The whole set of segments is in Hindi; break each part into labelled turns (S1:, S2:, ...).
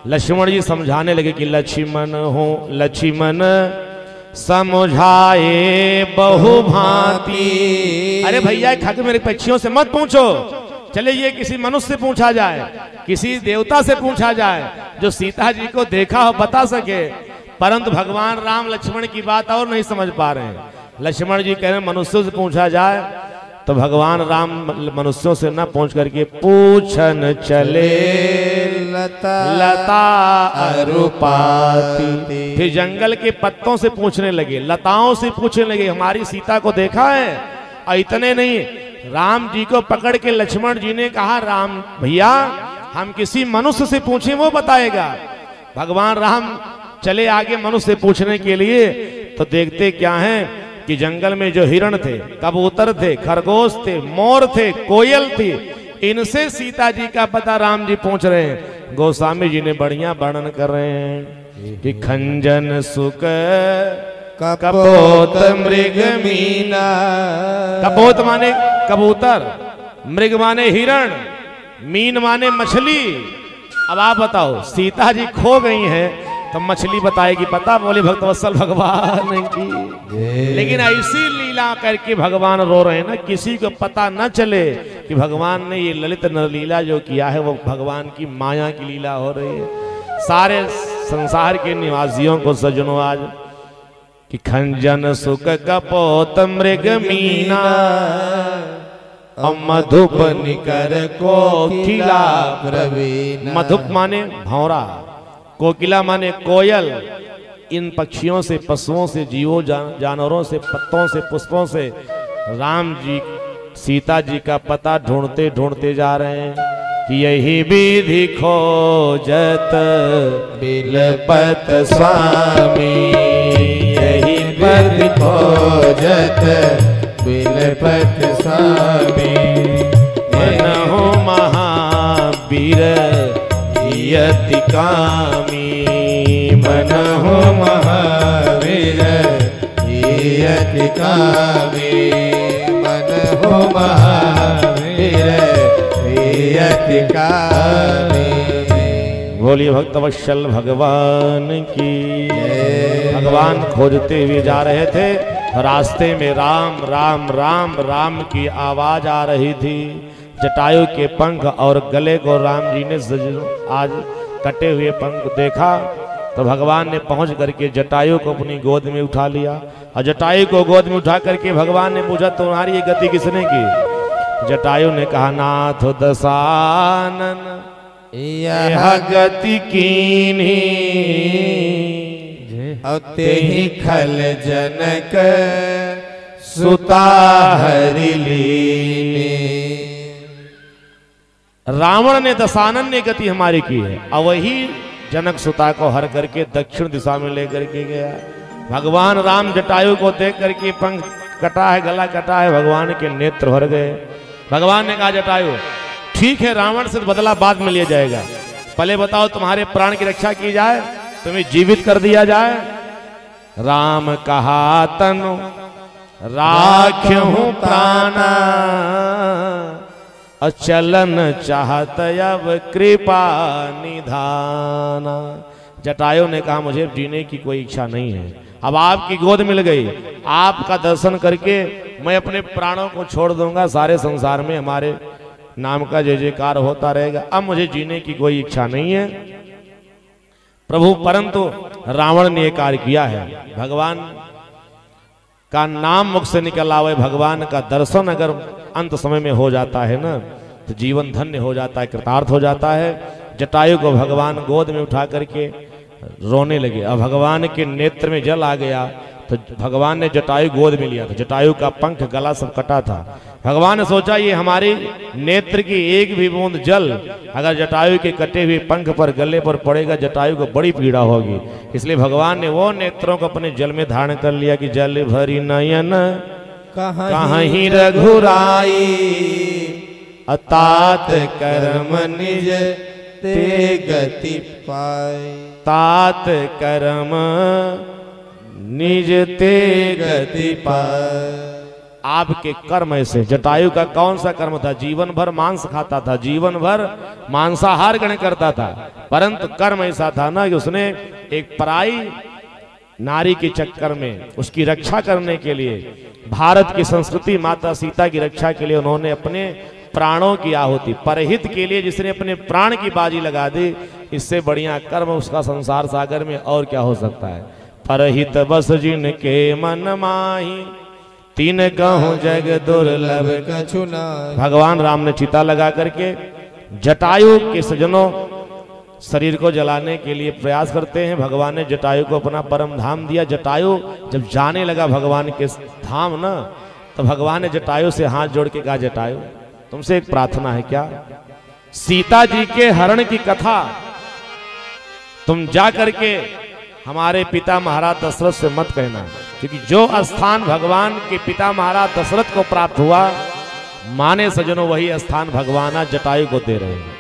S1: लक्ष्मण जी समझाने लगे कि लक्ष्मण हो लक्ष्मण समझाए बहुभांति। अरे भैया खग मेरे पक्षियों से मत पूछो, चले ये किसी मनुष्य से पूछा जाए, किसी देवता से पूछा जाए जो सीता जी को देखा हो बता सके। परंतु भगवान राम लक्ष्मण की बात और नहीं समझ पा रहे हैं। लक्ष्मण जी कह रहे हैं मनुष्यों से पूछा जाए, तो भगवान राम मनुष्यों से न पूछ करके पूछन चले लता अरुपाती। फिर जंगल के पत्तों से पूछने लगे, लताओं से पूछने लगे हमारी सीता को देखा है। और इतने नहीं, राम जी को पकड़ के लक्ष्मण जी ने कहा राम भैया हम किसी मनुष्य से पूछें वो बताएगा। भगवान राम चले आगे मनुष्य से पूछने के लिए, तो देखते क्या है कि जंगल में जो हिरण थे, कबूतर थे, खरगोश थे, मोर थे, कोयल थी, इनसे सीता जी का पता राम जी पूछ रहे हैं। गोस्वामी जी ने बढ़िया वर्णन कर रहे हैं कि खंजन सुक कपोत मृग मीना। कपोत माने कबूतर, मृग माने हिरण, मीन माने मछली। अब आप बताओ सीता जी खो गई हैं तो मछली बताएगी पता, बोले भक्तवत्सल भगवान की। लेकिन ऐसी लीला करके भगवान रो रहे हैं ना, किसी को पता न चले कि भगवान ने ये ललित नरलीला जो किया है वो भगवान की माया की लीला हो रही है। सारे संसार के निवासियों को सजनों आज कि खंजन सुख कपोत मृग मीना मधुप निकर कोकिला प्रवीण। मधुप माने भौरा, कोकिला माने कोयल। इन पक्षियों से, पशुओं से, जीवों जानवरों से, पत्तों से, पुष्पों से राम जी सीता जी का पता ढूंढते ढूंढते जा रहे हैं कि यही विधि खोजत बिलपत स्वामी। यही विधि खोजत बिलपत स्वामी। मनहु महावीर यति कामी। मनहु महावीर यति कामी। मनहु महावीर यति कामी। बोलिए भक्तवत्सल भगवान की। भगवान खोजते हुए जा रहे थे, रास्ते में राम राम राम राम की आवाज आ रही थी। जटायु के पंख और गले को राम जी ने आज कटे हुए पंख देखा, तो भगवान ने पहुंच करके जटायु को अपनी गोद में उठा लिया। और जटायु को गोद में उठा करके भगवान ने पूछा तुम्हारी ये गति किसने की? जटायु ने कहा नाथ दशानन यह गति कीन्ही। ते ही खल जनक सुता हरि लीनी। रावण ने दशानन ने गति हमारी की है, और वही जनक सुता को हर करके दक्षिण दिशा में लेकर के गया। भगवान राम जटायु को देख करके पंख कटा है, गला कटा है, भगवान के नेत्र भर गए। भगवान ने कहा जटायु ठीक है, रावण से बदला बाद में लिया जाएगा, पहले बताओ तुम्हारे प्राण की रक्षा की जाए, तुम्हें जीवित कर दिया जाए। राम कहा तनु राख्यहूं प्राणा, अचलन चाहत अब कृपा निधाना। जटायु ने कहा मुझे जीने की कोई इच्छा नहीं है, अब आपकी गोद मिल गई, आपका दर्शन करके मैं अपने प्राणों को छोड़ दूंगा, सारे संसार में हमारे नाम का जय जयकार होता रहेगा, अब मुझे जीने की कोई इच्छा नहीं है प्रभु। परंतु रावण ने कार्य किया है, भगवान का नाम मुख से निकल आवे, भगवान का दर्शन अगर अंत समय में हो जाता है ना, तो जीवन धन्य हो जाता है, कृतार्थ हो जाता है। जटायु को भगवान गोद में उठा करके रोने लगे, अब भगवान के नेत्र में जल आ गया, तो भगवान ने जटायु गोद में लिया था। जटायु का पंख गला सब कटा था। भगवान ने सोचा ये हमारे नेत्र की एक भी बूंद जल अगर जटायु के कटे हुए पंख पर, गले पर पड़ेगा, जटायु को बड़ी पीड़ा होगी। इसलिए भगवान ने वो नेत्रों को अपने जल में धारण कर लिया कि जल भरी नयन कहीं रघुराई, अतात कर्म निज ते गति पाए। तात कर्म निज ते गति पाए। आपके कर्म ऐसे। जटायु का कौन सा कर्म था? जीवन भर मांस खाता था, जीवन भर मांसाहार ग्रहण करता था, परंतु कर्म ऐसा था ना कि उसने एक पराई नारी के चक्कर में उसकी रक्षा करने के लिए, भारत की संस्कृति माता सीता की रक्षा के लिए उन्होंने अपने प्राणों की आहुति, परहित के लिए जिसने अपने प्राण की बाजी लगा दी, इससे बढ़िया कर्म उसका संसार सागर में और क्या हो सकता है। परहित बस जिनके मन माही, तीन कहूं जग दुर्लभ कछु नाहि। भगवान राम ने चिता लगा करके जटायु के सजनों शरीर को जलाने के लिए प्रयास करते हैं। भगवान ने जटायु को अपना परम धाम दिया। जटायु जब जाने लगा भगवान के धाम ना, तो भगवान ने जटायु से हाथ जोड़ के कहा, जटायु तुमसे एक प्रार्थना है क्या? सीता जी के हरण की कथा तुम जा करके हमारे पिता महाराज दशरथ से मत कहना, क्योंकि जो स्थान भगवान के पिता महाराज दशरथ को प्राप्त हुआ, माने सजनों वही स्थान भगवान आज जटायु को दे रहे हैं।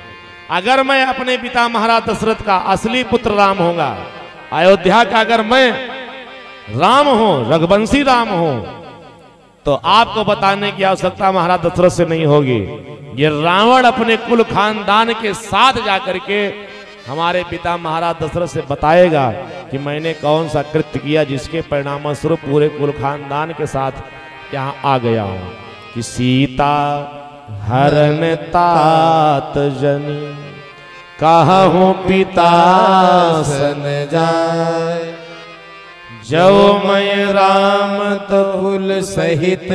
S1: अगर मैं अपने पिता महाराज दशरथ का असली पुत्र राम होगा, अयोध्या का अगर मैं राम हूं, रघुवंशी राम हूं, तो आपको बताने की आवश्यकता महाराज दशरथ से नहीं होगी। ये रावण अपने कुल खानदान के साथ जाकर के हमारे पिता महाराज दशरथ से बताएगा कि मैंने कौन सा कृत्य किया जिसके परिणाम स्वरूप पूरे कुल खानदान के साथ यहाँ आ गया हूं। कि सीता हरण तात जनी, कहूं पिता सन जाय, जो मैं राम तो कुल सहित,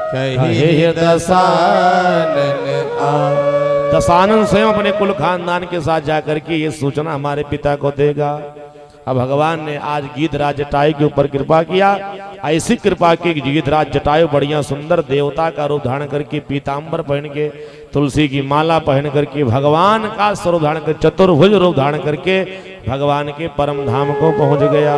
S1: कहे दशानन आए। दशानन स्वयं अपने कुल खानदान के साथ जाकर के ये सूचना हमारे पिता को देगा। अब भगवान ने आज गीधराज जटायु के ऊपर कृपा किया, ऐसी कृपा की गीधराज जटायु बढ़िया सुंदर देवता का रूप धारण करके, पीतांबर पहन के, तुलसी की माला पहन करके, भगवान का स्वरूप धारण कर, चतुर्भुज रूप धारण करके भगवान के परम धाम को पहुंच गया।